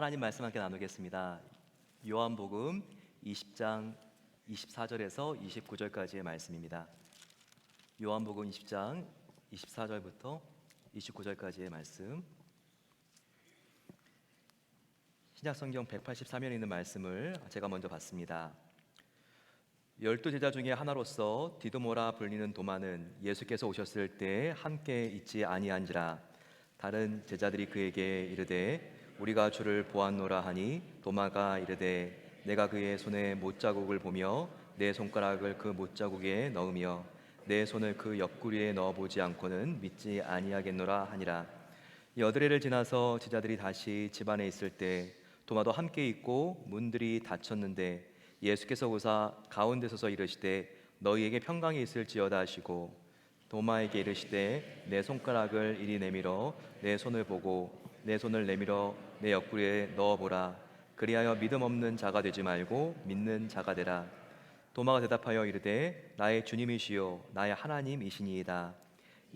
하나님 말씀 함께 나누겠습니다. 요한복음 20장 24절에서 29절까지의 말씀입니다. 요한복음 20장 24절부터 29절까지의 말씀. 신약성경 183면에 있는 말씀을 제가 먼저 봤습니다. 12제자 중에 하나로서 디도모라 불리는 도마는 예수께서 오셨을 때 함께 있지 아니한지라. 다른 제자들이 그에게 이르되 우리가 주를 보았노라 하니 도마가 이르되 내가 그의 손에 못자국을 보며 내 손가락을 그 못자국에 넣으며 내 손을 그 옆구리에 넣어보지 않고는 믿지 아니하겠노라 하니라. 여드레를 지나서 제자들이 다시 집안에 있을 때 도마도 함께 있고 문들이 닫혔는데 예수께서 오사 가운데 서서 이르시되 너희에게 평강이 있을지어다 하시고 도마에게 이르시되 내 손가락을 이리 내밀어 내 손을 보고 내 손을 내밀어 내 옆구리에 넣어보라. 그리하여 믿음 없는 자가 되지 말고 믿는 자가 되라. 도마가 대답하여 이르되 나의 주님이시요 나의 하나님이시니이다.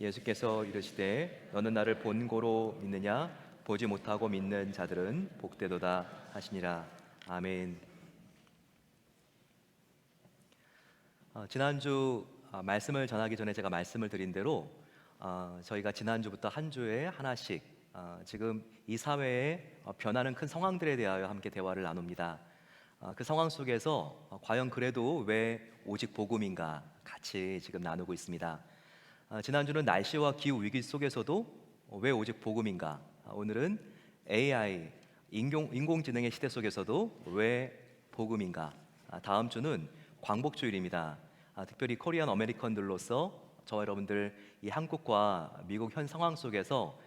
예수께서 이르시되 너는 나를 본고로 믿느냐? 보지 못하고 믿는 자들은 복되도다 하시니라. 아멘. 지난주 말씀을 전하기 전에 제가 말씀을 드린 대로 저희가 지난주부터 한 주에 하나씩 지금 이 사회에 변하는 큰 상황들에 대하여 함께 대화를 나눕니다. 그 상황 속에서 과연 그래도 왜 오직 복음인가 같이 지금 나누고 있습니다. 지난주는 날씨와 기후 위기 속에서도 왜 오직 복음인가, 오늘은 AI 인공지능의 시대 속에서도 왜 복음인가, 다음 주는 광복주일입니다. 특별히 코리안 아메리컨들로서 저와 여러분들 이 한국과 미국 현 상황 속에서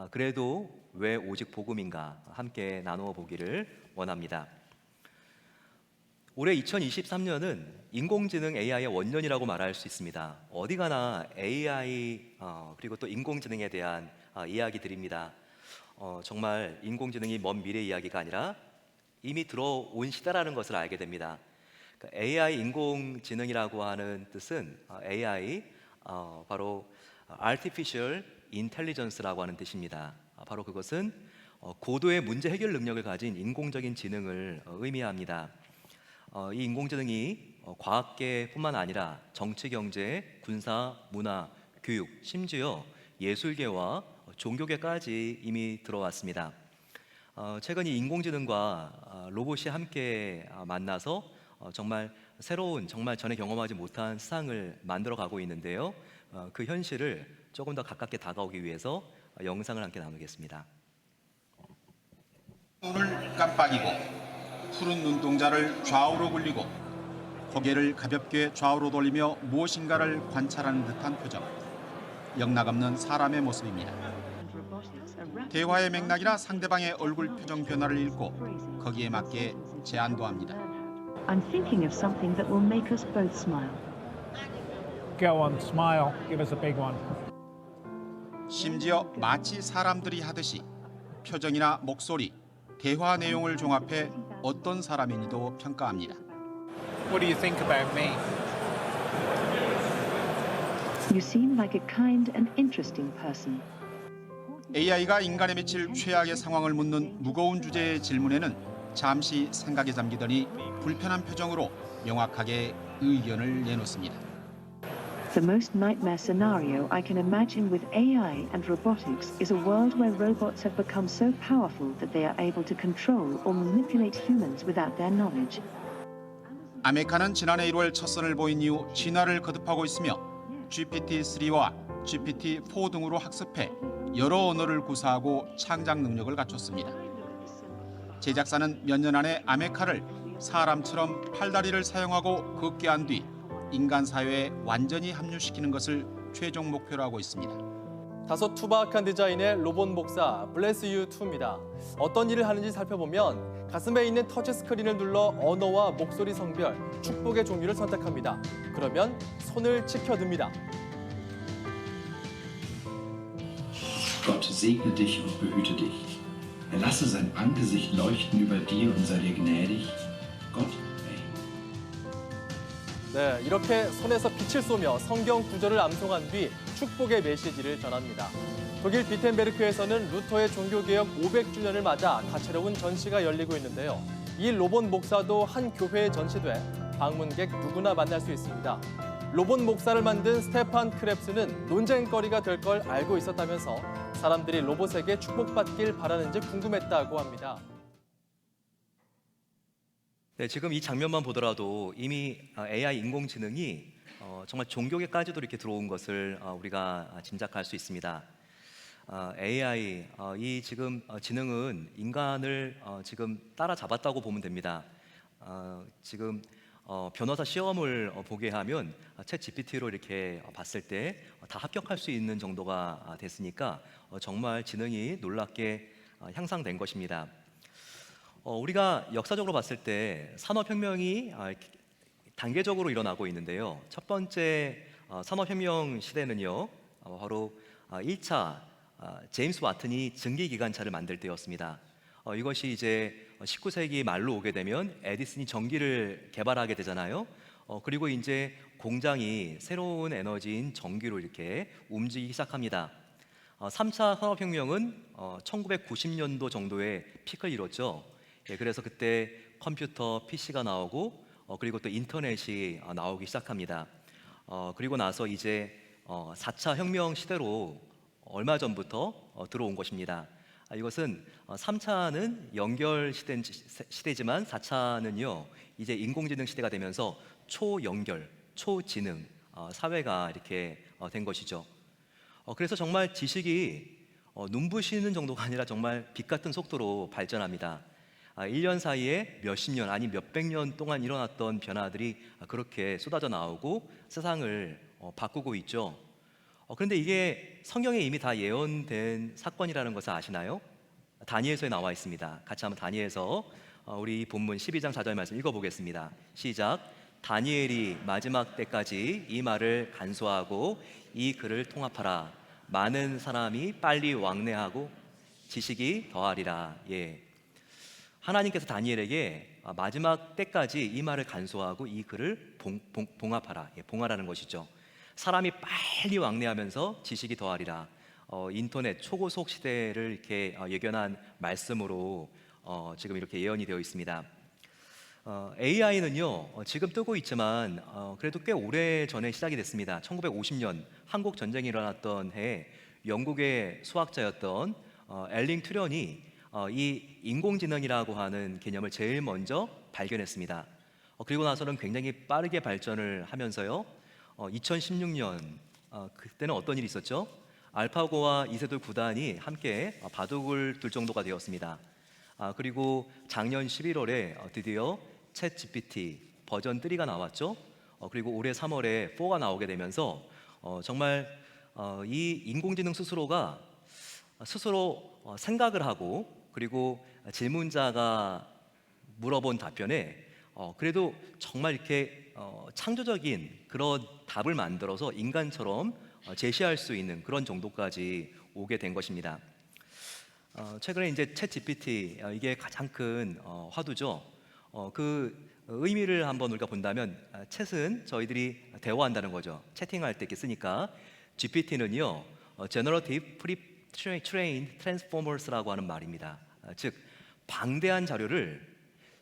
그래도 왜 오직 복음인가 함께 나누어 보기를 원합니다. 올해 2023년은 인공지능 AI의 원년이라고 말할 수 있습니다. 어디 가나 AI 그리고 또 인공지능에 대한 이야기들입니다. 정말 인공지능이 먼 미래 이야기가 아니라 이미 들어온 시대라는 것을 알게 됩니다. AI 인공지능이라고 하는 뜻은 AI 바로 Artificial Intelligence라고 하는 뜻입니다. 바로 그것은 고도의 문제 해결 능력을 가진 인공적인 지능을 의미합니다. 이 인공지능이 과학계뿐만 아니라 정치, 경제, 군사, 문화, 교육, 심지어 예술계와 종교계까지 이미 들어왔습니다. 최근 이 인공지능과 로봇이 함께 만나서 정말 새로운, 정말 전에 경험하지 못한 세상을 만들어가고 있는데요. 그 현실을 조금 더 가깝게 다가오기 위해서 영상을 함께 나누겠습니다. 눈을 깜빡이고 푸른 눈동자를 좌우로 굴리고 고개를 가볍게 좌우로 돌리며 무엇인가를 관찰하는 듯한 표정. 영락없는 사람의 모습입니다. 대화의 맥락이라 상대방의 얼굴 표정 변화를 읽고 거기에 맞게 제안도 합니다. I'm thinking of something that will make us both smile. Go on, smile. Give us a big one. 심지어 마치 사람들이 하듯이 표정이나 목소리, 대화 내용을 종합해 어떤 사람인지도 평가합니다. What do you think about me? You seem like a kind and interesting person. AI가 인간에 미칠 최악의 상황을 묻는 무거운 주제의 질문에는 잠시 생각에 잠기더니 불편한 표정으로 명확하게 의견을 내놓습니다. The most nightmare scenario I can imagine with AI and robotics is a world where robots have become so powerful that they are able to control or manipulate humans without their knowledge. 아메카는 지난해 1월 첫 선을 보인 이후 진화를 거듭하고 있으며 GPT-3와 GPT-4 등으로 학습해 여러 언어를 구사하고 창작 능력을 갖췄습니다. 제작사는 몇 년 안에 아메카를 사람처럼 팔다리를 사용하고 걷게 한 뒤 인간 사회에 완전히 합류시키는 것을 최종 목표로 하고 있습니다. 다소 투박한 디자인의 로봇 목사 블레스 유 2입니다. 어떤 일을 하는지 살펴보면 가슴에 있는 터치 스크린을 눌러 언어와 목소리 성별, 축복의 종류를 선택합니다. 그러면 손을 치켜듭니다. Gott segne dich und behüte dich. Er lasse sein Angesicht leuchten über dir und sei dir gnädig. Gott. 네, 이렇게 손에서 빛을 쏘며 성경 구절을 암송한 뒤 축복의 메시지를 전합니다. 독일 비텐베르크에서는 루터의 종교개혁 500주년을 맞아 다채로운 전시가 열리고 있는데요. 이 로본 목사도 한 교회에 전시돼 방문객 누구나 만날 수 있습니다. 로본 목사를 만든 스테판 크랩스는 논쟁거리가 될 걸 알고 있었다면서 사람들이 로봇에게 축복받길 바라는지 궁금했다고 합니다. 네, 지금 이 장면만 보더라도 이미 AI 인공지능이 정말 종교계까지도 이렇게 들어온 것을 우리가 짐작할 수 있습니다. AI 이 지금 지능은 인간을 지금 따라잡았다고 보면 됩니다. 지금 변호사 시험을 보게 하면 챗 GPT로 이렇게 봤을 때 다 합격할 수 있는 정도가 됐으니까 정말 지능이 놀랍게 향상된 것입니다. 우리가 역사적으로 봤을 때 산업혁명이 단계적으로 일어나고 있는데요. 첫 번째 산업혁명 시대는요, 바로 1차 제임스 와튼이 증기기관차를 만들 때였습니다. 이것이 이제 19세기 말로 오게 되면 에디슨이 전기를 개발하게 되잖아요. 그리고 이제 공장이 새로운 에너지인 전기로 이렇게 움직이기 시작합니다. 3차 산업혁명은 1990년도 정도에 피크를 이뤘죠. 그래서 그때 컴퓨터, PC가 나오고 그리고 또 인터넷이 나오기 시작합니다. 그리고 나서 이제 4차 혁명 시대로 얼마 전부터 들어온 것입니다. 이것은 3차는 연결 시대지만 4차는요 이제 인공지능 시대가 되면서 초연결, 초지능 사회가 이렇게 된 것이죠. 그래서 정말 지식이 눈부시는 정도가 아니라 정말 빛 같은 속도로 발전합니다. 1년 사이에 몇십 년 아니 몇백 년 동안 일어났던 변화들이 그렇게 쏟아져 나오고 세상을 바꾸고 있죠. 그런데 이게 성경에 이미 다 예언된 사건이라는 것을 아시나요? 다니엘서에 나와 있습니다. 같이 한번 다니엘서 우리 본문 12장 4절 말씀 읽어보겠습니다. 시작. 다니엘이 마지막 때까지 이 말을 간수하고 이 글을 통합하라. 많은 사람이 빨리 왕래하고 지식이 더하리라. 예. 하나님께서 다니엘에게 마지막 때까지 이 말을 간수하고 이 글을 봉합하라. 예, 봉하라는 것이죠. 사람이 빨리 왕래하면서 지식이 더하리라. 인터넷 초고속 시대를 이렇게 예견한 말씀으로 지금 이렇게 예언이 되어 있습니다. AI는요 지금 뜨고 있지만 그래도 꽤 오래 전에 시작이 됐습니다. 1950년 한국 전쟁이 일어났던 해에 영국의 수학자였던 엘링 튜런이 이 인공지능이라고 하는 개념을 제일 먼저 발견했습니다. 그리고 나서는 굉장히 빠르게 발전을 하면서요 2016년 그때는 어떤 일이 있었죠? 알파고와 이세돌 9단이 함께 바둑을 둘 정도가 되었습니다. 그리고 작년 11월에 드디어 챗 GPT 버전 3가 나왔죠. 그리고 올해 3월에 4가 나오게 되면서 정말 이 인공지능 스스로가 스스로 생각을 하고 그리고 질문자가 물어본 답변에 그래도 정말 이렇게 창조적인 그런 답을 만들어서 인간처럼 제시할 수 있는 그런 정도까지 오게 된 것입니다. 최근에 이제 챗 GPT 이게 가장 큰 화두죠. 그 의미를 한번 우리가 본다면 챗은 저희들이 대화한다는 거죠. 채팅할 때 이렇게 쓰니까 GPT는요 Generative Pre-trained Transformers라고 하는 말입니다. 즉 방대한 자료를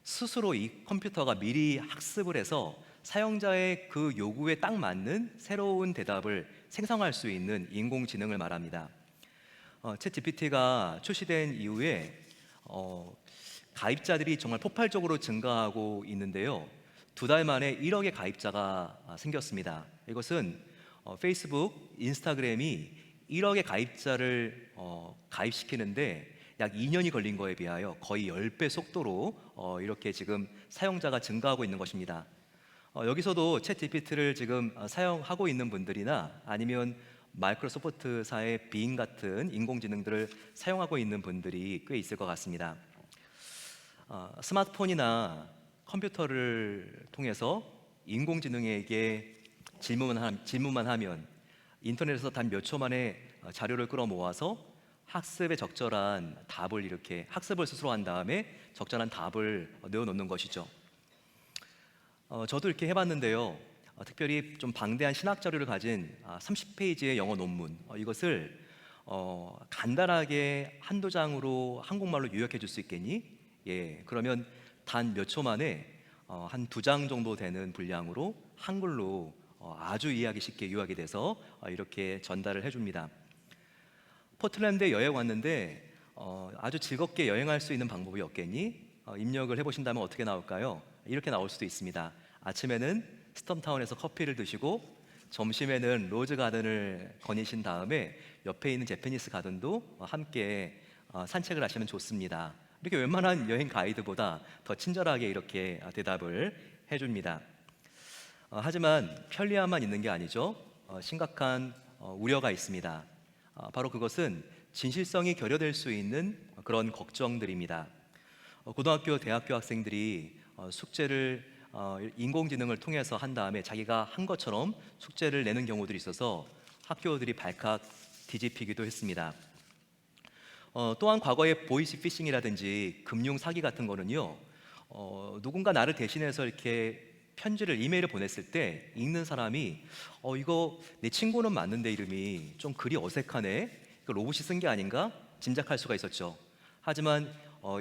스스로 이 컴퓨터가 미리 학습을 해서 사용자의 그 요구에 딱 맞는 새로운 대답을 생성할 수 있는 인공지능을 말합니다. 챗 GPT가 출시된 이후에 가입자들이 정말 폭발적으로 증가하고 있는데요. 2달 만에 1억의 가입자가 생겼습니다. 이것은 페이스북, 인스타그램이 1억의 가입자를 가입시키는데 약 2년이 걸린 거에 비하여 거의 10배 속도로 이렇게 지금 사용자가 증가하고 있는 것입니다. 여기서도 챗 GPT를 지금 사용하고 있는 분들이나 아니면 마이크로소프트사의 빙 같은 인공지능들을 사용하고 있는 분들이 꽤 있을 것 같습니다. 스마트폰이나 컴퓨터를 통해서 인공지능에게 질문만 하면 인터넷에서 단 몇 초 만에 자료를 끌어모아서 학습에 적절한 답을 이렇게 학습을 스스로 한 다음에 적절한 답을 넣어놓는 것이죠. 저도 이렇게 해봤는데요. 특별히 좀 방대한 신학 자료를 가진 30페이지의 영어 논문, 이것을 간단하게 한두 장으로 한국말로 요약해 줄 수 있겠니? 예, 그러면 단 몇 초 만에 한 2장 정도 되는 분량으로 한글로 아주 이해하기 쉽게 요약이 돼서 이렇게 전달을 해줍니다. 포틀랜드에 여행 왔는데 아주 즐겁게 여행할 수 있는 방법이 없겠니? 입력을 해보신다면 어떻게 나올까요? 이렇게 나올 수도 있습니다. 아침에는 스톰타운에서 커피를 드시고 점심에는 로즈 가든을 거니신 다음에 옆에 있는 제페니스 가든도 함께 산책을 하시면 좋습니다. 이렇게 웬만한 여행 가이드보다 더 친절하게 이렇게 대답을 해줍니다. 하지만 편리함만 있는 게 아니죠. 심각한 우려가 있습니다. 바로 그것은 진실성이 결여될 수 있는 그런 걱정들입니다. 고등학교, 대학교 학생들이 숙제를 인공지능을 통해서 한 다음에 자기가 한 것처럼 숙제를 내는 경우들이 있어서 학교들이 발칵 뒤집히기도 했습니다. 또한 과거의 보이스피싱이라든지 금융 사기 같은 거는요, 누군가 나를 대신해서 이렇게 편지를 이메일을 보냈을 때 읽는 사람이 이거 내 친구는 맞는데 이름이 좀 글이 어색하네, 로봇이 쓴 게 아닌가 짐작할 수가 있었죠. 하지만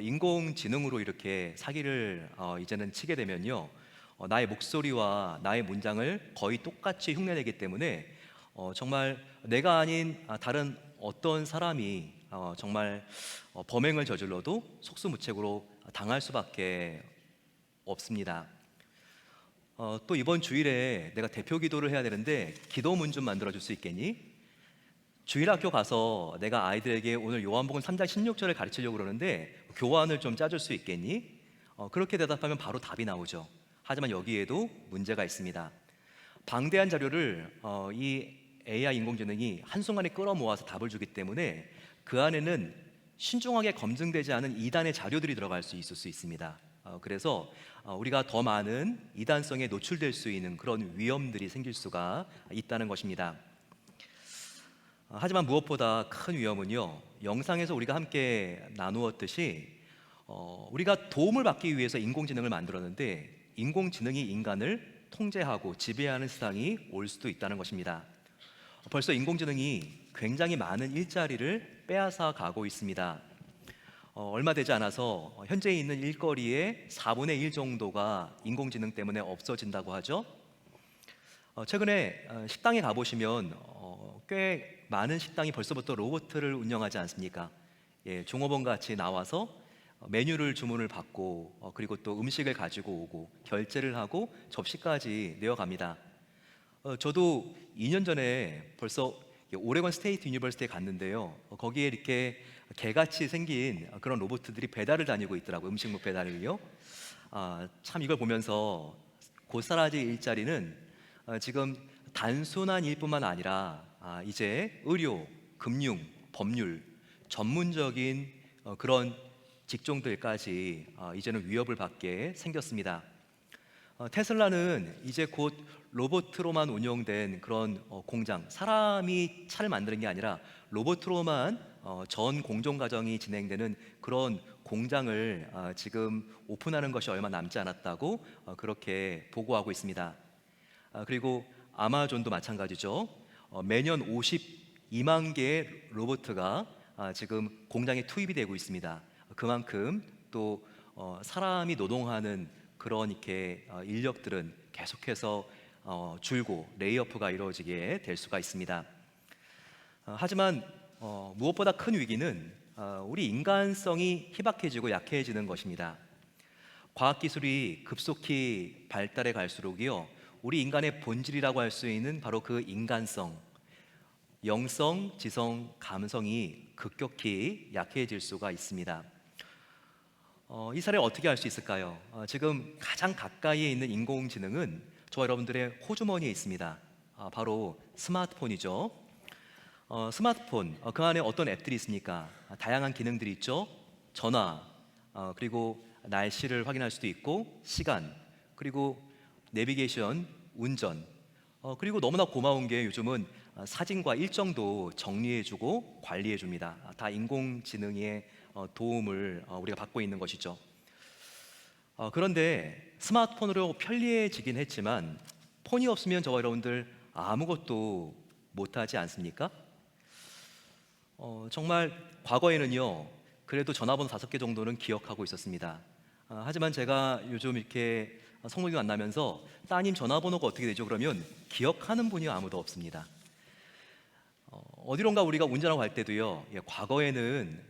인공지능으로 이렇게 사기를 이제는 치게 되면요, 나의 목소리와 나의 문장을 거의 똑같이 흉내내기 때문에 정말 내가 아닌 다른 어떤 사람이 정말 범행을 저질러도 속수무책으로 당할 수밖에 없습니다. 또 이번 주일에 내가 대표 기도를 해야 되는데 기도문 좀 만들어줄 수 있겠니? 주일학교 가서 내가 아이들에게 오늘 요한복음 3장 16절을 가르치려고 그러는데 교환을 좀 짜줄 수 있겠니? 그렇게 대답하면 바로 답이 나오죠. 하지만 여기에도 문제가 있습니다. 방대한 자료를 이 AI 인공지능이 한순간에 끌어모아서 답을 주기 때문에 그 안에는 신중하게 검증되지 않은 이단의 자료들이 들어갈 수 있을 수 있습니다. 그래서 우리가 더 많은 이단성에 노출될 수 있는 그런 위험들이 생길 수가 있다는 것입니다. 하지만 무엇보다 큰 위험은요, 영상에서 우리가 함께 나누었듯이 우리가 도움을 받기 위해서 인공지능을 만들었는데 인공지능이 인간을 통제하고 지배하는 세상이 올 수도 있다는 것입니다. 벌써 인공지능이 굉장히 많은 일자리를 빼앗아 가고 있습니다. 얼마 되지 않아서 현재 있는 일거리의 4분의 1 정도가 인공지능 때문에 없어진다고 하죠. 최근에 식당에 가보시면 꽤 많은 식당이 벌써부터 로봇을 운영하지 않습니까? 예, 종업원 같이 나와서 메뉴를 주문을 받고 그리고 또 음식을 가지고 오고 결제를 하고 접시까지 내어갑니다. 저도 2년 전에 벌써 오레곤 스테이트 유니버시티에 갔는데요. 거기에 이렇게 개같이 생긴 그런 로봇들이 배달을 다니고 있더라고요. 음식물 배달을요. 참 이걸 보면서 곧 사라질 일자리는 지금 단순한 일뿐만 아니라 이제 의료, 금융, 법률, 전문적인 그런 직종들까지 이제는 위협을 받게 생겼습니다. 테슬라는 이제 곧 로봇으로만 운영된 그런 공장, 사람이 차를 만드는 게 아니라 로봇으로만 전 공정 과정이 진행되는 그런 공장을 지금 오픈하는 것이 얼마 남지 않았다고 그렇게 보고하고 있습니다. 그리고 아마존도 마찬가지죠. 매년 52만 개의 로봇가 지금 공장에 투입이 되고 있습니다. 그만큼 또 사람이 노동하는 그런 이렇게 인력들은 계속해서 줄고 레이오프가 이루어지게 될 수가 있습니다. 하지만 무엇보다 큰 위기는 우리 인간성이 희박해지고 약해지는 것입니다. 과학기술이 급속히 발달해 갈수록요, 우리 인간의 본질이라고 할 수 있는 바로 그 인간성, 영성, 지성, 감성이 급격히 약해질 수가 있습니다. 이 사례를 어떻게 알 수 있을까요? 지금 가장 가까이에 있는 인공지능은 저와 여러분들의 호주머니에 있습니다. 바로 스마트폰이죠. 스마트폰, 그 안에 어떤 앱들이 있습니까? 다양한 기능들이 있죠. 전화, 그리고 날씨를 확인할 수도 있고, 시간, 그리고 내비게이션, 운전, 그리고 너무나 고마운 게 요즘은 사진과 일정도 정리해주고 관리해줍니다. 다 인공지능의 도움을 우리가 받고 있는 것이죠. 그런데 스마트폰으로 편리해지긴 했지만 폰이 없으면 저와 여러분들 아무것도 못하지 않습니까? 정말 과거에는요, 그래도 전화번호 5개 정도는 기억하고 있었습니다. 하지만 제가 요즘 이렇게 성도님 만나면서 따님 전화번호가 어떻게 되죠? 그러면 기억하는 분이 아무도 없습니다. 어디론가 우리가 운전하고 갈 때도요, 과거에는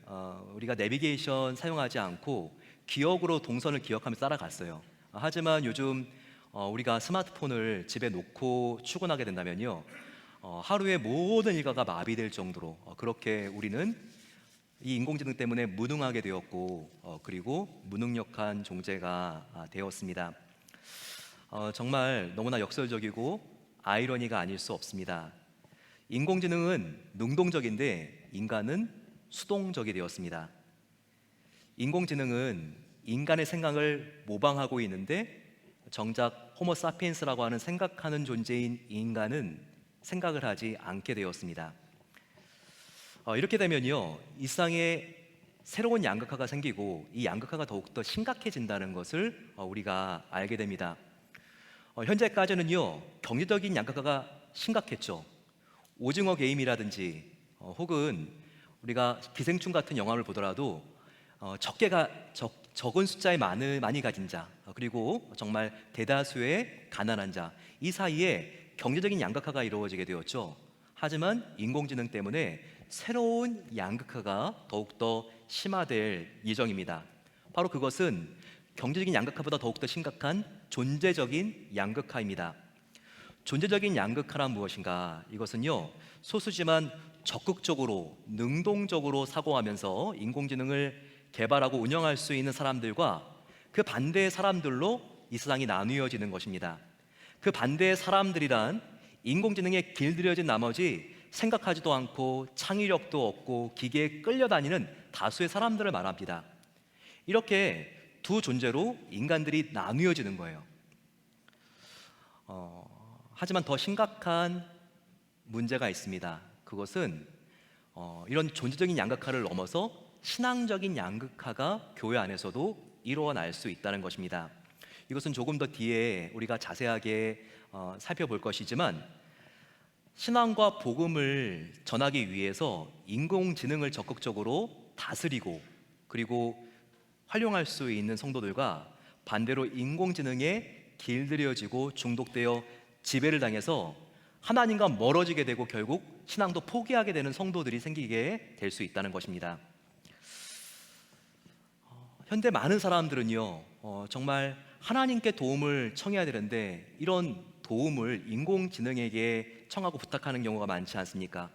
우리가 내비게이션 사용하지 않고 기억으로 동선을 기억하면서 따라갔어요. 하지만 요즘 우리가 스마트폰을 집에 놓고 출근하게 된다면요, 하루의 모든 일과가 마비될 정도로 그렇게 우리는 이 인공지능 때문에 무능하게 되었고 그리고 무능력한 존재가 되었습니다. 정말 너무나 역설적이고 아이러니가 아닐 수 없습니다. 인공지능은 능동적인데 인간은 수동적이 되었습니다. 인공지능은 인간의 생각을 모방하고 있는데 정작 호모사피엔스라고 하는 생각하는 존재인 인간은 생각을 하지 않게 되었습니다. 이렇게 되면요, 이 세상에 새로운 양극화가 생기고 이 양극화가 더욱더 심각해진다는 것을 우리가 알게 됩니다. 현재까지는요, 경제적인 양극화가 심각했죠. 오징어 게임이라든지 혹은 우리가 기생충 같은 영화를 보더라도 적은 숫자의 많이 가진 자 그리고 정말 대다수의 가난한 자, 이 사이에 경제적인 양극화가 이루어지게 되었죠. 하지만 인공지능 때문에 새로운 양극화가 더욱더 심화될 예정입니다. 바로 그것은 경제적인 양극화보다 더욱더 심각한 존재적인 양극화입니다. 존재적인 양극화란 무엇인가? 이것은요, 소수지만 적극적으로 능동적으로 사고하면서 인공지능을 개발하고 운영할 수 있는 사람들과 그 반대의 사람들로 이 세상이 나뉘어지는 것입니다. 그 반대의 사람들이란 인공지능에 길들여진 나머지 생각하지도 않고 창의력도 없고 기계에 끌려다니는 다수의 사람들을 말합니다. 이렇게 두 존재로 인간들이 나뉘어지는 거예요. 하지만 더 심각한 문제가 있습니다. 그것은 이런 존재적인 양극화를 넘어서 신앙적인 양극화가 교회 안에서도 일어날 수 있다는 것입니다. 이것은 조금 더 뒤에 우리가 자세하게 살펴볼 것이지만, 신앙과 복음을 전하기 위해서 인공지능을 적극적으로 다스리고 그리고 활용할 수 있는 성도들과 반대로 인공지능에 길들여지고 중독되어 지배를 당해서 하나님과 멀어지게 되고 결국 신앙도 포기하게 되는 성도들이 생기게 될 수 있다는 것입니다. 현대 많은 사람들은요, 정말 하나님께 도움을 청해야 되는데 이런 도움을 인공지능에게 청하고 부탁하는 경우가 많지 않습니까?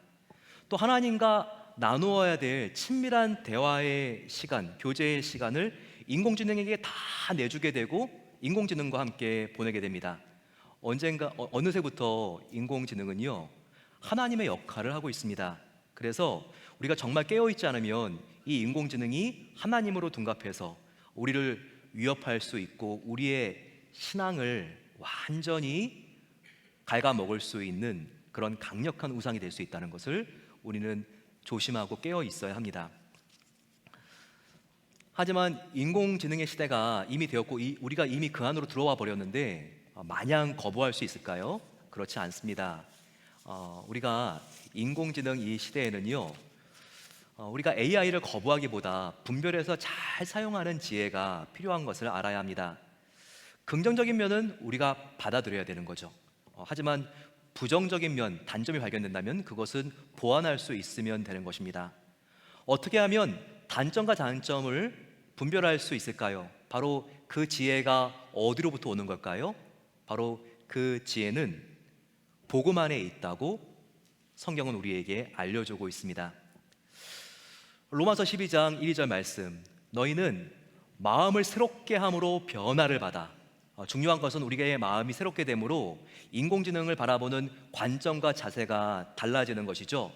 또 하나님과 나누어야 될 친밀한 대화의 시간, 교제의 시간을 인공지능에게 다 내주게 되고 인공지능과 함께 보내게 됩니다. 어느새부터 인공지능은요, 하나님의 역할을 하고 있습니다. 그래서 우리가 정말 깨어있지 않으면 이 인공지능이 하나님으로 둔갑해서 우리를 위협할 수 있고 우리의 신앙을 완전히 갉아먹을 수 있는 그런 강력한 우상이 될 수 있다는 것을 우리는 조심하고 깨어 있어야 합니다. 하지만 인공지능의 시대가 이미 되었고 우리가 이미 그 안으로 들어와 버렸는데 마냥 거부할 수 있을까요? 그렇지 않습니다. 우리가 인공지능 이 시대에는요, 우리가 AI를 거부하기보다 분별해서 잘 사용하는 지혜가 필요한 것을 알아야 합니다. 긍정적인 면은 우리가 받아들여야 되는 거죠. 하지만 부정적인 면, 단점이 발견된다면 그것은 보완할 수 있으면 되는 것입니다. 어떻게 하면 단점과 장점을 분별할 수 있을까요? 바로 그 지혜가 어디로부터 오는 걸까요? 바로 그 지혜는 복음 안에 있다고 성경은 우리에게 알려주고 있습니다. 로마서 12장 1, 2절 말씀, 너희는 마음을 새롭게 함으로 변화를 받아. 중요한 것은 우리의 마음이 새롭게 됨으로 인공지능을 바라보는 관점과 자세가 달라지는 것이죠.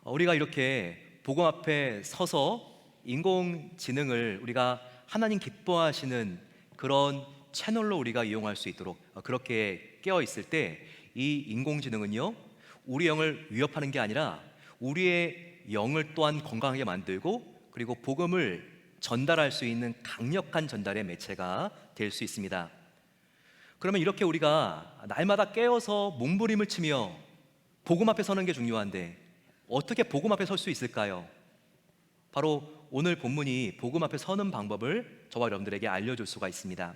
우리가 이렇게 복음 앞에 서서 인공지능을 우리가 하나님 기뻐하시는 그런 채널로 우리가 이용할 수 있도록 그렇게 깨어 있을 때 이 인공지능은요, 우리 영을 위협하는 게 아니라 우리의 영을 또한 건강하게 만들고 그리고 복음을 전달할 수 있는 강력한 전달의 매체가 될 수 있습니다. 그러면 이렇게 우리가 날마다 깨어서 몸부림을 치며 복음 앞에 서는 게 중요한데 어떻게 복음 앞에 설 수 있을까요? 바로 오늘 본문이 복음 앞에 서는 방법을 저와 여러분들에게 알려줄 수가 있습니다.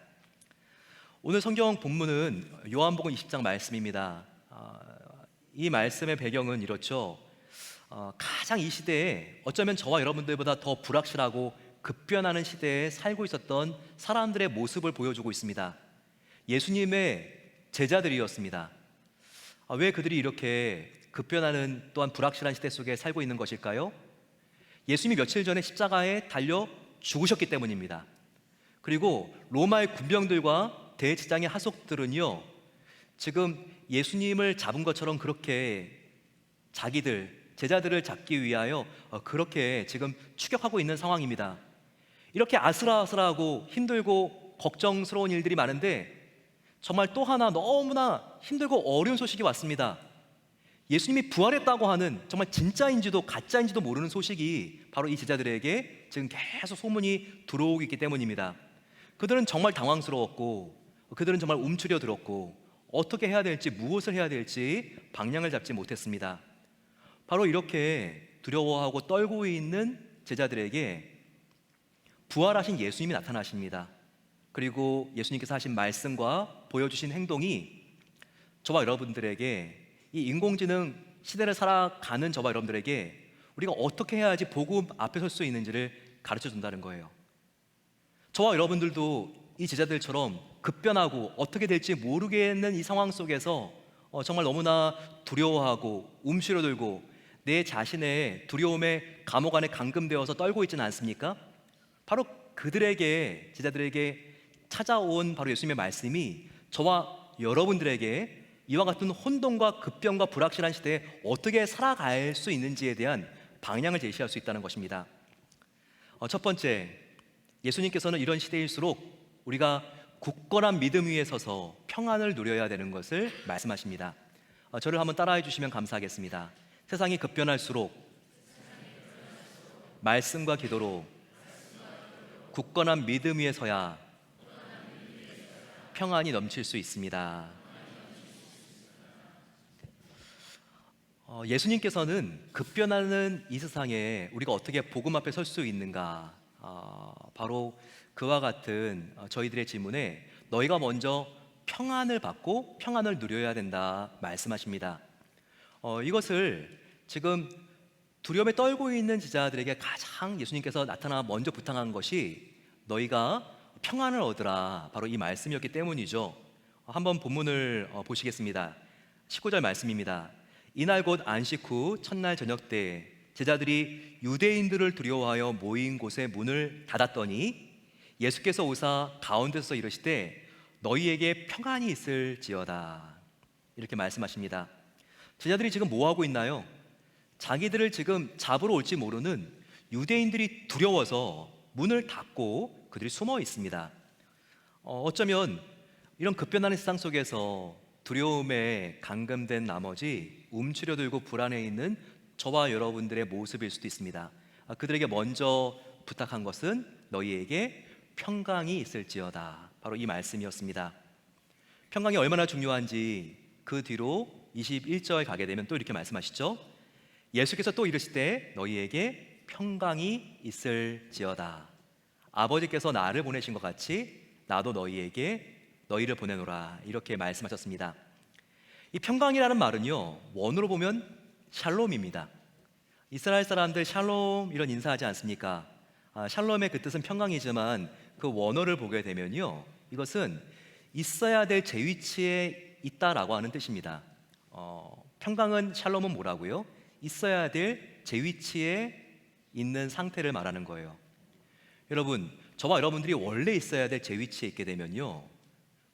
오늘 성경 본문은 요한복음 20장 말씀입니다. 이 말씀의 배경은 이렇죠. 가장 이 시대에 어쩌면 저와 여러분들보다 더 불확실하고 급변하는 시대에 살고 있었던 사람들의 모습을 보여주고 있습니다. 예수님의 제자들이었습니다. 왜 그들이 이렇게 급변하는 또한 불확실한 시대 속에 살고 있는 것일까요? 예수님이 며칠 전에 십자가에 달려 죽으셨기 때문입니다. 그리고 로마의 군병들과 대제사장의 하속들은요, 지금 예수님을 잡은 것처럼 그렇게 자기들 제자들을 잡기 위하여 그렇게 지금 추격하고 있는 상황입니다. 이렇게 아슬아슬하고 힘들고 걱정스러운 일들이 많은데 정말 또 하나 너무나 힘들고 어려운 소식이 왔습니다. 예수님이 부활했다고 하는 정말 진짜인지도 가짜인지도 모르는 소식이 바로 이 제자들에게 지금 계속 소문이 들어오고 있기 때문입니다. 그들은 정말 당황스러웠고 그들은 정말 움츠려들었고 어떻게 해야 될지 무엇을 해야 될지 방향을 잡지 못했습니다. 바로 이렇게 두려워하고 떨고 있는 제자들에게 부활하신 예수님이 나타나십니다. 그리고 예수님께서 하신 말씀과 보여주신 행동이 저와 여러분들에게 이 인공지능 시대를 살아가는 저와 여러분들에게 우리가 어떻게 해야지 복음 앞에 설 수 있는지를 가르쳐 준다는 거예요. 저와 여러분들도 이 제자들처럼 급변하고 어떻게 될지 모르겠는 이 상황 속에서 정말 너무나 두려워하고 움츠러들고 내 자신의 두려움의 감옥 안에 감금되어서 떨고 있지는 않습니까? 바로 그들에게, 제자들에게 찾아온 바로 예수님의 말씀이 저와 여러분들에게 이와 같은 혼돈과 급변과 불확실한 시대에 어떻게 살아갈 수 있는지에 대한 방향을 제시할 수 있다는 것입니다. 첫 번째, 예수님께서는 이런 시대일수록 우리가 굳건한 믿음 위에 서서 평안을 누려야 되는 것을 말씀하십니다. 저를 한번 따라해 주시면 감사하겠습니다. 세상이 급변할수록 말씀과 기도로 굳건한 믿음 위에 서야 평안이 넘칠 수 있습니다. 예수님께서는 급변하는 이 세상에 우리가 어떻게 복음 앞에 설 수 있는가, 바로 그와 같은 저희들의 질문에 너희가 먼저 평안을 받고 평안을 누려야 된다 말씀하십니다. 이것을 지금 두려움에 떨고 있는 제자들에게 가장 예수님께서 나타나 먼저 부탁한 것이 너희가 평안을 얻으라, 바로 이 말씀이었기 때문이죠. 한번 본문을 보시겠습니다. 19절 말씀입니다. 이날 곧 안식 후 첫날 저녁 때 제자들이 유대인들을 두려워하여 모인 곳에 문을 닫았더니 예수께서 오사 가운데서 이르시되 너희에게 평안이 있을지어다, 이렇게 말씀하십니다. 제자들이 지금 뭐 하고 있나요? 자기들을 지금 잡으러 올지 모르는 유대인들이 두려워서 문을 닫고 그들이 숨어 있습니다. 어쩌면 이런 급변하는 세상 속에서 두려움에 감금된 나머지 움츠려들고 불안해 있는 저와 여러분들의 모습일 수도 있습니다. 그들에게 먼저 부탁한 것은 너희에게 평강이 있을지어다, 바로 이 말씀이었습니다. 평강이 얼마나 중요한지 그 뒤로 21절 가게 되면 또 이렇게 말씀하시죠. 예수께서 또 이르시되 너희에게 평강이 있을지어다. 아버지께서 나를 보내신 것 같이 나도 너희를 보내노라, 이렇게 말씀하셨습니다. 이 평강이라는 말은요, 원어로 보면 샬롬입니다. 이스라엘 사람들 샬롬 이런 인사하지 않습니까? 샬롬의 그 뜻은 평강이지만 그 원어를 보게 되면요, 이것은 있어야 될 제 위치에 있다라고 하는 뜻입니다. 평강은, 샬롬은 뭐라고요? 있어야 될 제 위치에 있는 상태를 말하는 거예요. 여러분, 저와 여러분들이 원래 있어야 될 제 위치에 있게 되면요,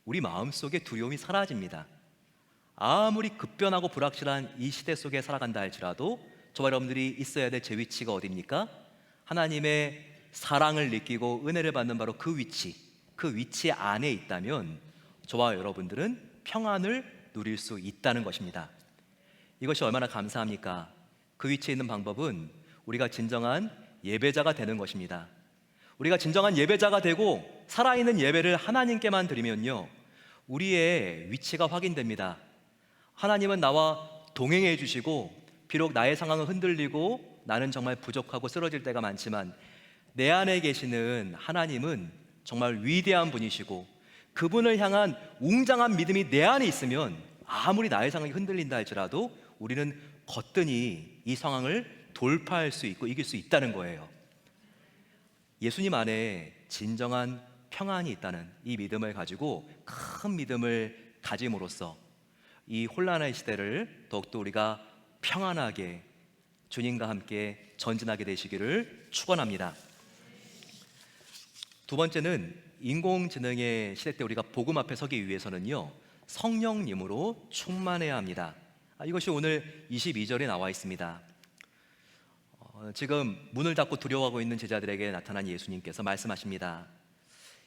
우리 마음속에 두려움이 사라집니다. 아무리 급변하고 불확실한 이 시대 속에 살아간다 할지라도 저와 여러분들이 있어야 될 제 위치가 어디입니까? 하나님의 사랑을 느끼고 은혜를 받는 바로 그 위치 안에 있다면 저와 여러분들은 평안을 누릴 수 있다는 것입니다. 이것이 얼마나 감사합니까? 그 위치에 있는 방법은 우리가 진정한 예배자가 되는 것입니다. 우리가 진정한 예배자가 되고 살아있는 예배를 하나님께만 드리면요, 우리의 위치가 확인됩니다. 하나님은 나와 동행해 주시고 비록 나의 상황은 흔들리고 나는 정말 부족하고 쓰러질 때가 많지만 내 안에 계시는 하나님은 정말 위대한 분이시고 그분을 향한 웅장한 믿음이 내 안에 있으면 아무리 나의 상황이 흔들린다 할지라도 우리는 거뜬히 이 상황을 돌파할 수 있고 이길 수 있다는 거예요. 예수님 안에 진정한 평안이 있다는 이 믿음을 가지고 큰 믿음을 가짐으로써 이 혼란의 시대를 더욱더 우리가 평안하게 주님과 함께 전진하게 되시기를 축원합니다. 두 번째는 인공지능의 시대 때 우리가 복음 앞에 서기 위해서는요, 성령님으로 충만해야 합니다. 이것이 오늘 22절에 나와 있습니다. 지금 문을 닫고 두려워하고 있는 제자들에게 나타난 예수님께서 말씀하십니다.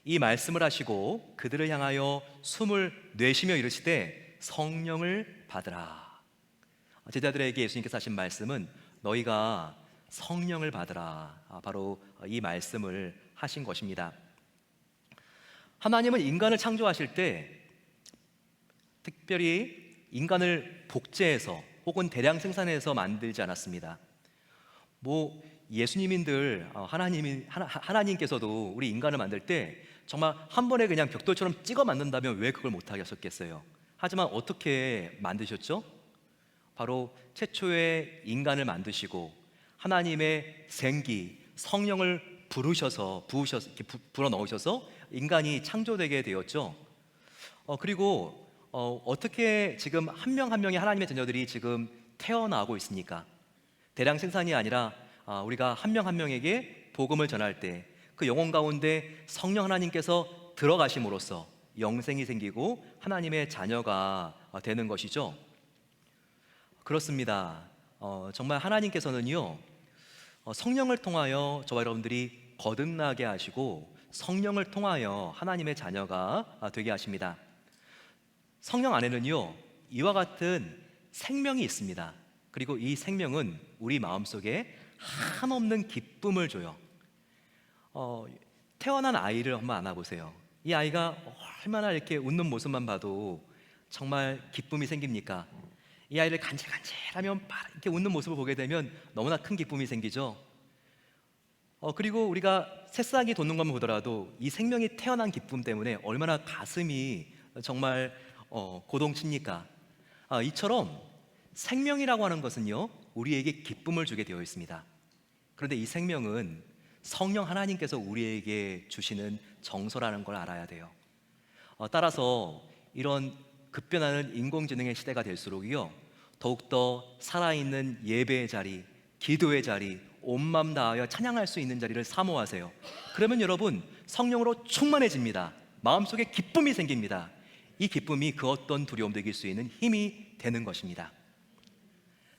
이 말씀을 하시고 그들을 향하여 숨을 내쉬며 이르시되 성령을 받으라. 제자들에게 예수님께서 하신 말씀은 너희가 성령을 받으라. 바로 이 말씀을 하신 것입니다. 하나님은 인간을 창조하실 때 특별히 인간을 복제해서 혹은 대량 생산해서 만들지 않았습니다. 예수님인들 하나님께서도 우리 인간을 만들 때 정말 한 번에 그냥 벽돌처럼 찍어 만든다면 왜 그걸 못하게 하셨겠어요? 하지만 어떻게 만드셨죠? 바로 최초의 인간을 만드시고 하나님의 생기, 성령을 불어 넣으셔서 인간이 창조되게 되었죠. 그리고 어떻게 지금 한 명 한 명의 하나님의 자녀들이 지금 태어나고 있습니까? 대량 생산이 아니라 우리가 한 명 한 명에게 복음을 전할 때 그 영혼 가운데 성령 하나님께서 들어가심으로써 영생이 생기고 하나님의 자녀가 되는 것이죠. 그렇습니다. 정말 하나님께서는요, 성령을 통하여 저와 여러분들이 거듭나게 하시고 성령을 통하여 하나님의 자녀가 되게 하십니다. 성령 안에는요, 이와 같은 생명이 있습니다. 그리고 이 생명은 우리 마음속에 한없는 기쁨을 줘요. 태어난 아이를 한번 안아보세요. 이 아이가 얼마나 이렇게 웃는 모습만 봐도 정말 기쁨이 생깁니까? 이 아이를 간질간질하면 이렇게 웃는 모습을 보게 되면 너무나 큰 기쁨이 생기죠. 그리고 우리가 새싹이 돋는 것만 보더라도 이 생명이 태어난 기쁨 때문에 얼마나 가슴이 정말 고동칩니까? 이처럼 생명이라고 하는 것은요, 우리에게 기쁨을 주게 되어 있습니다. 그런데 이 생명은 성령 하나님께서 우리에게 주시는 정서라는 걸 알아야 돼요. 따라서 이런 급변하는 인공지능의 시대가 될수록요, 더욱더 살아있는 예배의 자리, 기도의 자리, 온 마음 다하여 찬양할 수 있는 자리를 사모하세요. 그러면 여러분 성령으로 충만해집니다. 마음속에 기쁨이 생깁니다. 이 기쁨이 그 어떤 두려움도 이길 수 있는 힘이 되는 것입니다.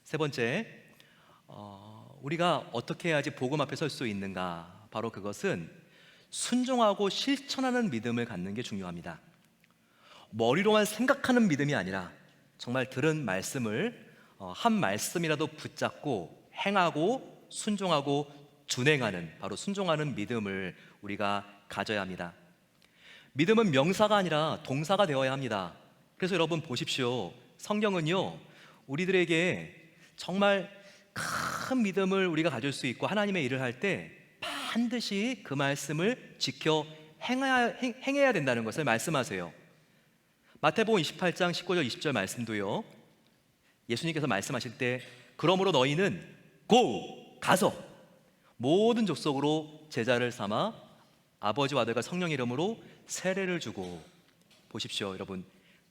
세 번째, 우리가 어떻게 해야지 복음 앞에 설 수 있는가? 바로 그것은 순종하고 실천하는 믿음을 갖는 게 중요합니다. 머리로만 생각하는 믿음이 아니라 정말 들은 말씀을 한 말씀이라도 붙잡고 행하고 순종하고 준행하는, 바로 순종하는 믿음을 우리가 가져야 합니다. 믿음은 명사가 아니라 동사가 되어야 합니다. 그래서 여러분 보십시오. 성경은요, 우리들에게 정말 큰 믿음을 우리가 가질 수 있고 하나님의 일을 할 때 반드시 그 말씀을 지켜 행해야 된다는 것을 말씀하세요. 마태복음 28장 19절 20절 말씀도요, 예수님께서 말씀하실 때 그러므로 너희는 가서 모든 족속으로 제자를 삼아 아버지와 아들과 성령 이름으로 세례를 주고, 보십시오 여러분,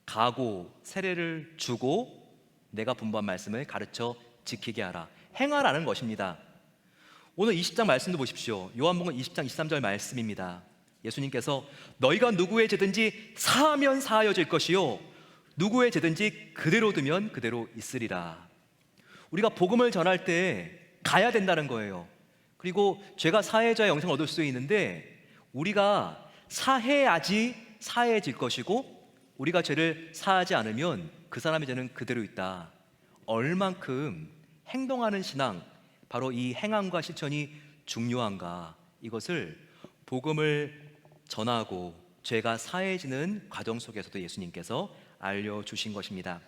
가고 세례를 주고 내가 분부한 말씀을 가르쳐 지키게 하라, 행하라는 것입니다. 오늘 20장 말씀도 보십시오. 요한복음 20장 23절 말씀입니다. 예수님께서 너희가 누구의 죄든지 사하면 사하여질 것이요 누구의 죄든지 그대로 두면 그대로 있으리라. 우리가 복음을 전할 때 가야 된다는 거예요. 그리고 죄가 사해져야 영생을 얻을 수 있는데 우리가 사해야지 사해질 것이고 우리가 죄를 사하지 않으면 그 사람의 죄는 그대로 있다. 얼만큼 행동하는 신앙, 바로 이 행함과 실천이 중요한가, 이것을 복음을 전하고 죄가 사해지는 과정 속에서도 예수님께서 알려주신 것입니다.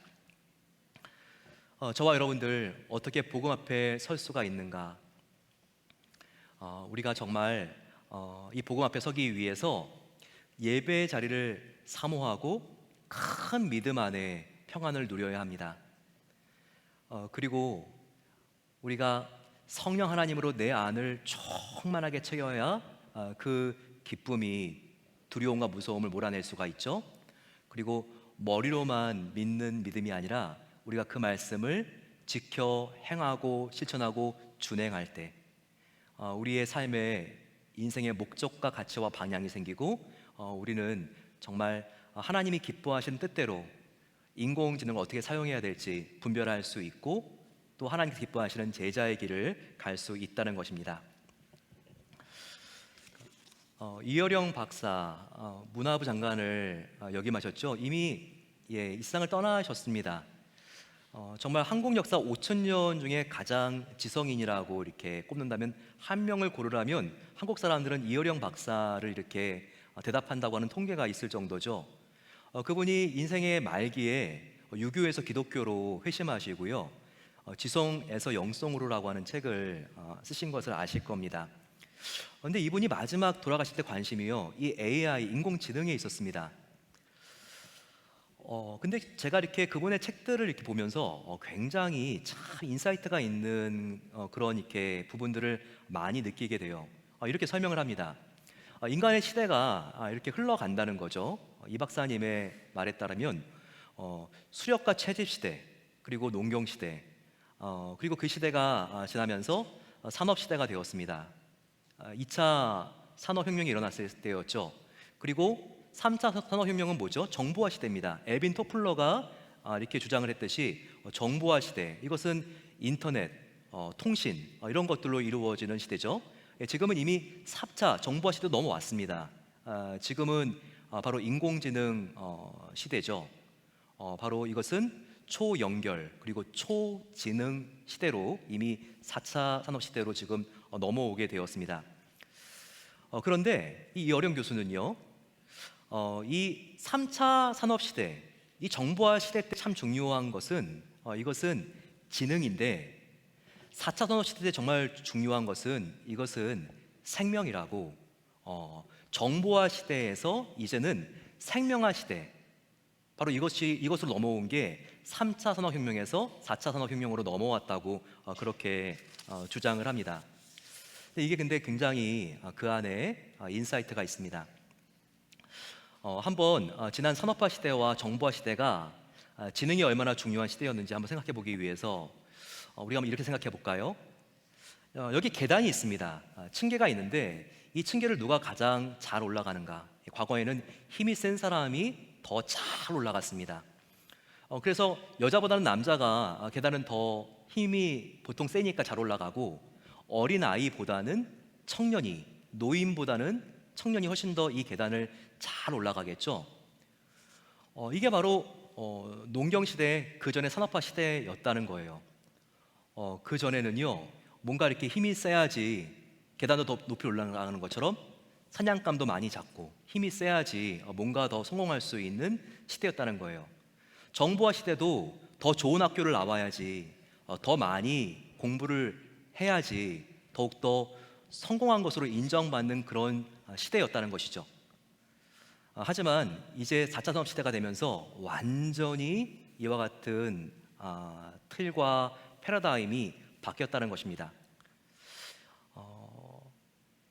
저와 여러분들 어떻게 복음 앞에 설 수가 있는가? 우리가 정말 이 복음 앞에 서기 위해서 예배의 자리를 사모하고 큰 믿음 안에 평안을 누려야 합니다. 그리고 우리가 성령 하나님으로 내 안을 충만하게 채워야 그 기쁨이 두려움과 무서움을 몰아낼 수가 있죠. 그리고 머리로만 믿는 믿음이 아니라 우리가 그 말씀을 지켜 행하고 실천하고 준행할 때 우리의 삶에 인생의 목적과 가치와 방향이 생기고 우리는 정말 하나님이 기뻐하시는 뜻대로 인공지능을 어떻게 사용해야 될지 분별할 수 있고 또 하나님께서 기뻐하시는 제자의 길을 갈 수 있다는 것입니다. 이어령 박사 문화부 장관을 역임하셨죠. 이미 이 세상을 떠나셨습니다. 정말 한국 역사 5,000년 중에 가장 지성인이라고 이렇게 꼽는다면 한 명을 고르라면 한국 사람들은 이어령 박사를 이렇게 대답한다고 하는 통계가 있을 정도죠. 그분이 인생의 말기에 유교에서 기독교로 회심하시고요. 지성에서 영성으로라고 하는 책을 쓰신 것을 아실 겁니다. 그런데 이분이 마지막 돌아가실 때 관심이요, 이 AI 인공지능에 있었습니다. 근데 제가 이렇게 그분의 책들을 이렇게 보면서 굉장히 참 인사이트가 있는 그런 이렇게 부분들을 많이 느끼게 돼요. 이렇게 설명을 합니다. 인간의 시대가 이렇게 흘러간다는 거죠. 이 박사님의 말에 따르면 수렵과 채집 시대, 그리고 농경 시대, 그리고 그 시대가 지나면서 산업 시대가 되었습니다. 2차 산업혁명이 일어났을 때였죠. 그리고 3차 산업혁명은 뭐죠? 정보화 시대입니다. 엘빈 토플러가 이렇게 주장을 했듯이 정보화 시대, 이것은 인터넷, 통신 이런 것들로 이루어지는 시대죠. 지금은 이미 4차 정보화 시대도 넘어왔습니다. 지금은 바로 인공지능 시대죠. 바로 이것은 초연결 그리고 초지능 시대로 이미 4차 산업 시대로 지금 넘어오게 되었습니다. 그런데 이 이어령 교수는요, 이 3차 산업 시대, 이 정보화 시대 때 참 중요한 것은 이것은 지능인데 4차 산업 시대 때 정말 중요한 것은 이것은 생명이라고, 정보화 시대에서 이제는 생명화 시대, 바로 이것으로 넘어온 게 3차 산업혁명에서 4차 산업혁명으로 넘어왔다고 그렇게 주장을 합니다. 이게 근데 굉장히 그 안에 인사이트가 있습니다. 한번 지난 산업화 시대와 정보화 시대가 지능이 얼마나 중요한 시대였는지 한번 생각해 보기 위해서 우리가 한번 이렇게 생각해 볼까요? 여기 계단이 있습니다. 층계가 있는데 이 층계를 누가 가장 잘 올라가는가? 과거에는 힘이 센 사람이 더 잘 올라갔습니다. 그래서 여자보다는 남자가 계단은 더 힘이 보통 세니까 잘 올라가고, 어린 아이보다는 청년이, 노인보다는 청년이 훨씬 더 이 계단을 잘 올라가겠죠. 이게 바로 농경 시대, 그 전에 산업화 시대였다는 거예요. 그 전에는요, 뭔가 이렇게 힘이 세야지 계단도 더 높이 올라가는 것처럼 사냥감도 많이 잡고 힘이 세야지 뭔가 더 성공할 수 있는 시대였다는 거예요. 정보화 시대도 더 좋은 학교를 나와야지, 더 많이 공부를 해야지 더욱더 성공한 것으로 인정받는 그런 시대였다는 것이죠. 하지만 이제 4차 산업 시대가 되면서 완전히 이와 같은 틀과 패러다임이 바뀌었다는 것입니다.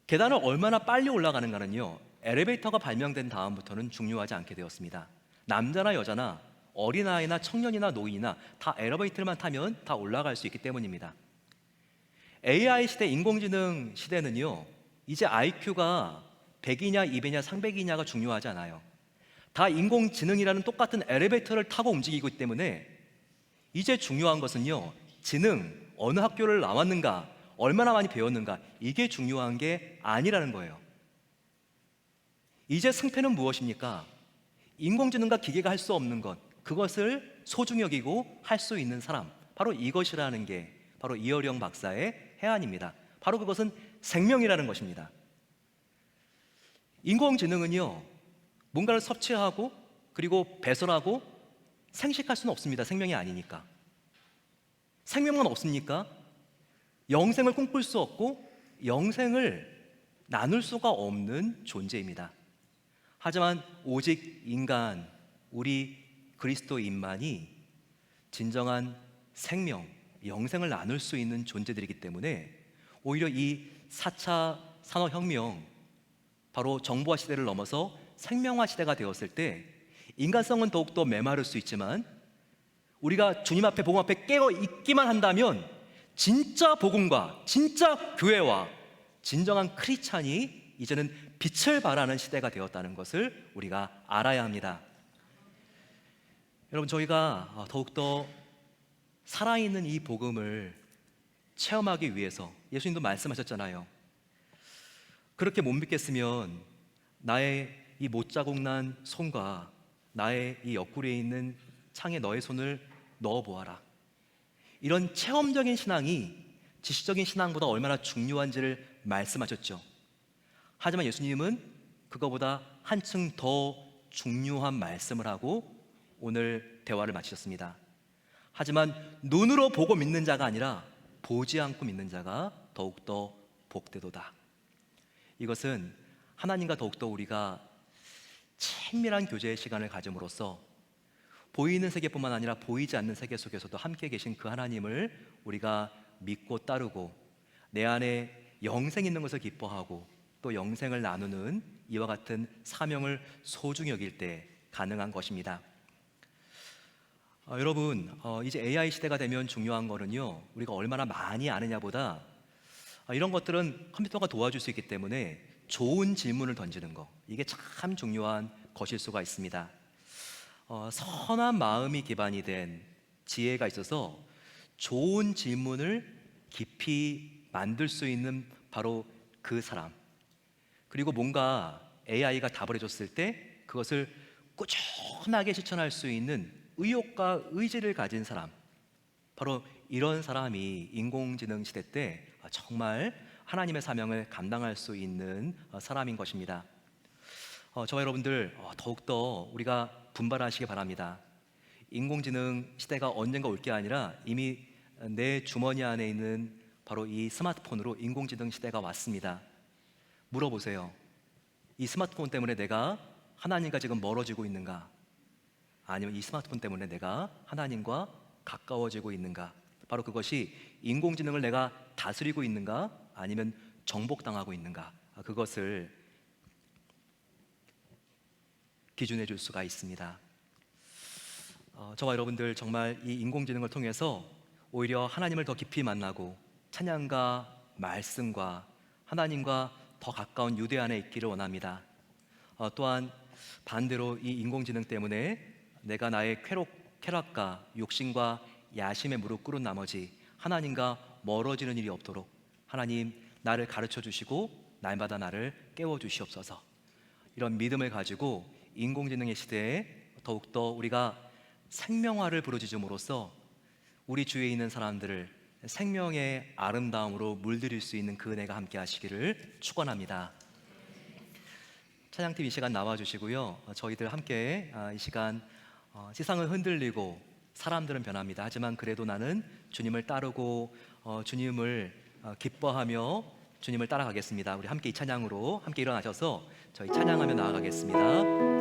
계단을 얼마나 빨리 올라가는가는요, 엘리베이터가 발명된 다음부터는 중요하지 않게 되었습니다. 남자나 여자나 어린아이나 청년이나 노인이나 다 엘리베이터만 타면 다 올라갈 수 있기 때문입니다. AI 시대, 인공지능 시대는요, 이제 IQ가 100이냐 200이냐 300이냐가 중요하지 않아요. 다 인공지능이라는 똑같은 엘리베이터를 타고 움직이고 있기 때문에 이제 중요한 것은요, 지능, 어느 학교를 나왔는가, 얼마나 많이 배웠는가, 이게 중요한 게 아니라는 거예요. 이제 승패는 무엇입니까? 인공지능과 기계가 할 수 없는 것, 그것을 소중히 여기고 할 수 있는 사람, 바로 이것이라는 게 바로 이어령 박사의 해안입니다. 바로 그것은 생명이라는 것입니다. 인공지능은요, 뭔가를 섭취하고 그리고 배설하고 생식할 수는 없습니다. 생명이 아니니까. 생명만 없으니까 영생을 꿈꿀 수 없고 영생을 나눌 수가 없는 존재입니다. 하지만 오직 인간, 우리 그리스도인만이 진정한 생명, 영생을 나눌 수 있는 존재들이기 때문에 오히려 이 4차 산업혁명, 바로 정보화 시대를 넘어서 생명화 시대가 되었을 때 인간성은 더욱더 메마를 수 있지만 우리가 주님 앞에 복음 앞에 깨어 있기만 한다면 진짜 복음과 진짜 교회와 진정한 크리스찬이 이제는 빛을 발하는 시대가 되었다는 것을 우리가 알아야 합니다. 여러분, 저희가 더욱더 살아있는 이 복음을 체험하기 위해서 예수님도 말씀하셨잖아요. 그렇게 못 믿겠으면 나의 이 못자국 난 손과 나의 이 옆구리에 있는 창에 너의 손을 넣어보아라. 이런 체험적인 신앙이 지식적인 신앙보다 얼마나 중요한지를 말씀하셨죠. 하지만 예수님은 그거보다 한층 더 중요한 말씀을 하고 오늘 대화를 마치셨습니다. 하지만 눈으로 보고 믿는 자가 아니라 보지 않고 믿는 자가 더욱더 복되도다. 이것은 하나님과 더욱더 우리가 친밀한 교제의 시간을 가짐으로써 보이는 세계뿐만 아니라 보이지 않는 세계 속에서도 함께 계신 그 하나님을 우리가 믿고 따르고 내 안에 영생 있는 것을 기뻐하고 또 영생을 나누는 이와 같은 사명을 소중히 여길 때 가능한 것입니다. 여러분, 이제 AI 시대가 되면 중요한 거는요, 우리가 얼마나 많이 아느냐보다 이런 것들은 컴퓨터가 도와줄 수 있기 때문에 좋은 질문을 던지는 거, 이게 참 중요한 것일 수가 있습니다. 선한 마음이 기반이 된 지혜가 있어서 좋은 질문을 깊이 만들 수 있는 바로 그 사람, 그리고 뭔가 AI가 답을 해줬을 때 그것을 꾸준하게 실천할 수 있는 의욕과 의지를 가진 사람, 바로 이런 사람이 인공지능 시대 때 정말 하나님의 사명을 감당할 수 있는 사람인 것입니다. 저와 여러분들 더욱더 우리가 분발하시기 바랍니다. 인공지능 시대가 언젠가 올 게 아니라 이미 내 주머니 안에 있는 바로 이 스마트폰으로 인공지능 시대가 왔습니다. 물어보세요. 이 스마트폰 때문에 내가 하나님과 지금 멀어지고 있는가? 아니면 이 스마트폰 때문에 내가 하나님과 가까워지고 있는가? 바로 그것이 인공지능을 내가 다스리고 있는가? 아니면 정복당하고 있는가? 그것을 기준해 줄 수가 있습니다. 저와 여러분들 정말 이 인공지능을 통해서 오히려 하나님을 더 깊이 만나고 찬양과 말씀과 하나님과 더 가까운 유대 안에 있기를 원합니다. 또한 반대로 이 인공지능 때문에 내가 나의 쾌락과 욕심과 야심에 무릎 꿇은 나머지 하나님과 멀어지는 일이 없도록 하나님 나를 가르쳐 주시고 날마다 나를 깨워 주시옵소서. 이런 믿음을 가지고 인공지능의 시대에 더욱더 우리가 생명화를 부르짖음으로써 우리 주위에 있는 사람들을 생명의 아름다움으로 물들일 수 있는 그 은혜가 함께 하시기를 축원합니다. 찬양팀 이 시간 나와주시고요. 저희들 함께 이 시간 세상은 흔들리고 사람들은 변합니다. 하지만 그래도 나는 주님을 따르고 주님을 기뻐하며 주님을 따라가겠습니다. 우리 함께 이 찬양으로 함께 일어나셔서 저희 찬양하며 나아가겠습니다.